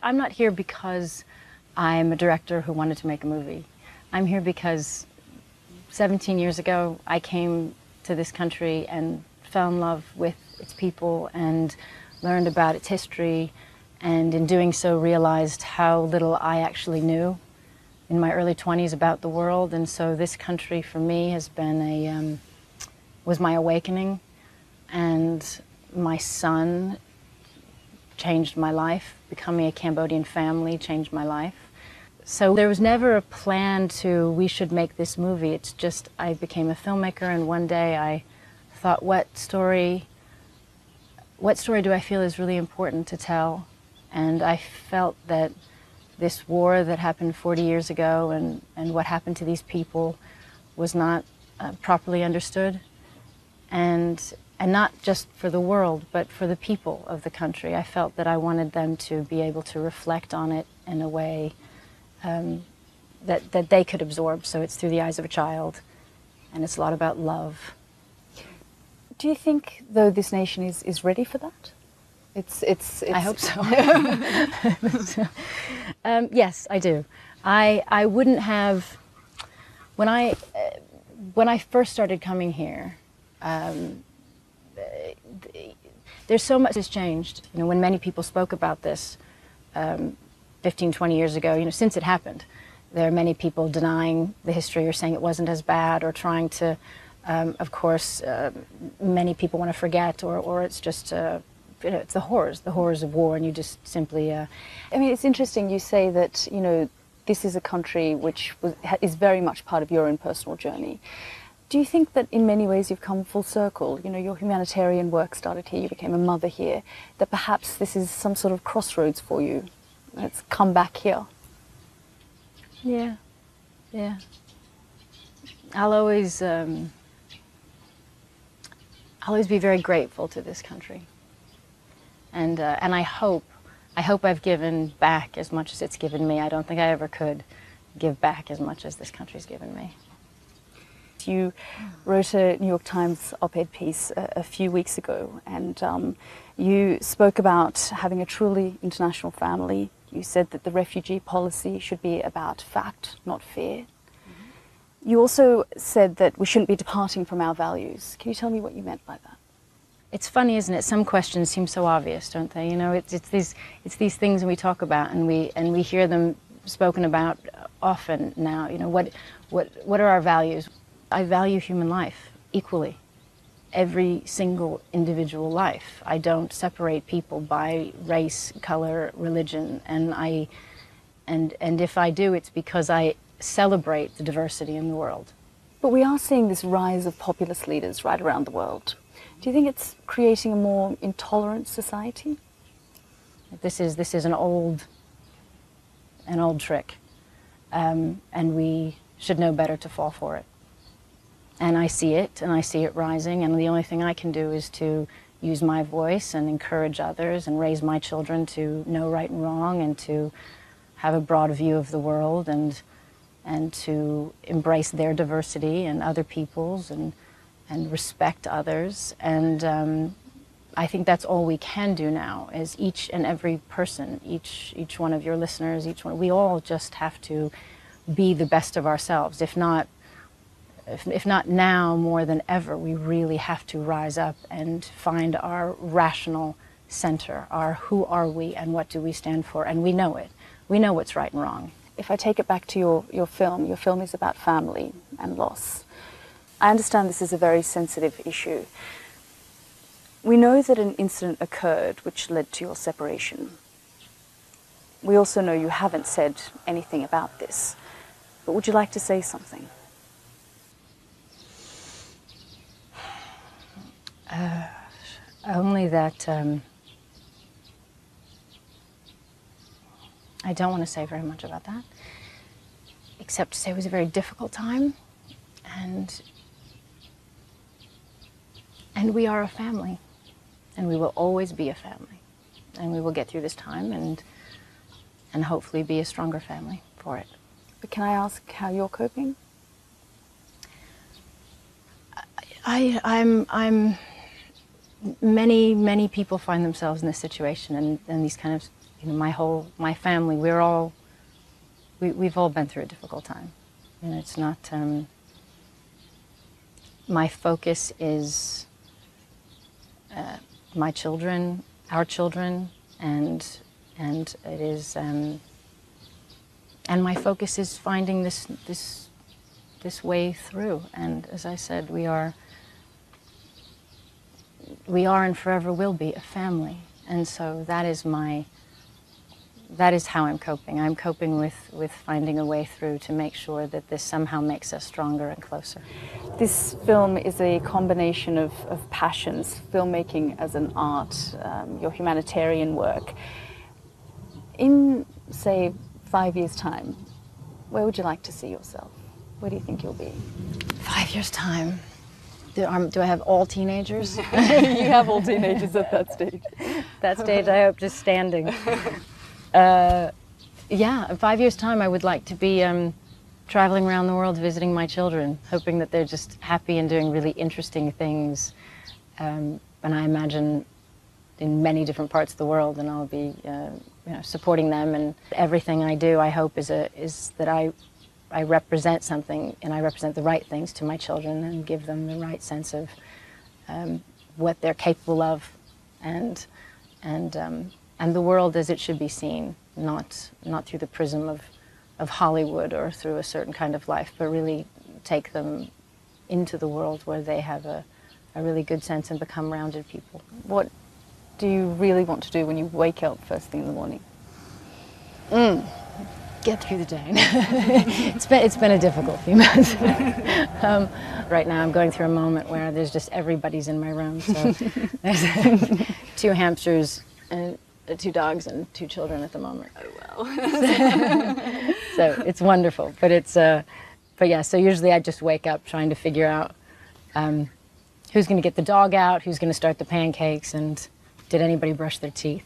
I'm not here because I'm a director who wanted to make a movie. I'm here because 17 years ago I came to this country and fell in love with its people and learned about its history, and in doing so realized how little I actually knew in my early 20s about the world. And so this country for me has been was my awakening, and my son changed my life. Becoming a Cambodian family changed my life. So there was never a plan to, we should make this movie. It's just, I became a filmmaker, and one day I thought, what story do I feel is really important to tell? And I felt that this war that happened 40 years ago and what happened to these people was not properly understood. And not just for the world, but for the people of the country. I felt that I wanted them to be able to reflect on it in a way that they could absorb. So it's through the eyes of a child, and it's a lot about love. Do you think, though, this nation is ready for that? It's I hope so. Yes, I do. I wouldn't have, when I first started coming here, there's so much has changed. You know, when many people spoke about this 15, 20 years ago, you know, since it happened, there are many people denying the history or saying it wasn't as bad, or trying to, of course, many people want to forget, or it's just, you know, it's the horrors of war, and you just simply... I mean, it's interesting you say that, you know, this is a country which is very much part of your own personal journey. Do you think that in many ways you've come full circle? You know, your humanitarian work started here, you became a mother here, that perhaps this is some sort of crossroads for you. It's come back here. Yeah, yeah. I'll always be very grateful to this country. And I hope I've given back as much as it's given me. I don't think I ever could give back as much as this country's given me. You wrote a New York Times op-ed piece a few weeks ago, and you spoke about having a truly international family. You said that the refugee policy should be about fact, not fear. Mm-hmm. You also said that we shouldn't be departing from our values. Can you tell me what you meant by that? It's funny, isn't it? Some questions seem so obvious, don't they? You know, it's these things we talk about, and we hear them spoken about often now. You know, what are our values? I value human life equally, every single individual life. I don't separate people by race, color, religion, and if I do, it's because I celebrate the diversity in the world. But we are seeing this rise of populist leaders right around the world. Do you think it's creating a more intolerant society? This is an old trick, and we should know better to fall for it. And I see it rising, and the only thing I can do is to use my voice and encourage others and raise my children to know right and wrong, and to have a broad view of the world, and to embrace their diversity and other people's, and respect others. And I think that's all we can do now, is each and every person, each one of your listeners, we all just have to be the best of ourselves. If not now more than ever, we really have to rise up and find our rational center, our who are we and what do we stand for, and we know it. We know what's right and wrong. If I take it back to your film is about family and loss. I understand this is a very sensitive issue. We know that an incident occurred which led to your separation. We also know you haven't said anything about this, but would you like to say something? Only that I don't want to say very much about that, except to say it was a very difficult time, and we are a family, and we will always be a family, and we will get through this time and hopefully be a stronger family for it. But can I ask how you're coping? Many people find themselves in this situation and these kind of you know, my family, we've all been through a difficult time. You know, it's not, my focus is my children, our children, and it is, and my focus is finding this way through. And as I said, we are and forever will be a family. And so that is how I'm coping. I'm coping with finding a way through to make sure that this somehow makes us stronger and closer. This film is a combination of passions, filmmaking as an art, your humanitarian work. In, say, 5 years' time, where would you like to see yourself? Where do you think you'll be? 5 years' time. Do I have all teenagers? You have all teenagers at that stage. That stage, I hope, just standing. Yeah, in 5 years' time, I would like to be traveling around the world visiting my children, hoping that they're just happy and doing really interesting things. And I imagine in many different parts of the world, and I'll be you know, supporting them. And everything I do, I hope, is that I represent something, and I represent the right things to my children and give them the right sense of what they're capable of, and the world as it should be seen, not through the prism of Hollywood or through a certain kind of life, but really take them into the world where they have a really good sense and become rounded people. What do you really want to do when you wake up first thing in the morning? Get through the day. It's been a difficult few months. Right now I'm going through a moment where there's just everybody's in my room. So there's 2 hamsters and 2 dogs and 2 children at the moment. Oh well. So it's wonderful, but yeah. So usually I just wake up trying to figure out who's going to get the dog out, who's going to start the pancakes, and did anybody brush their teeth.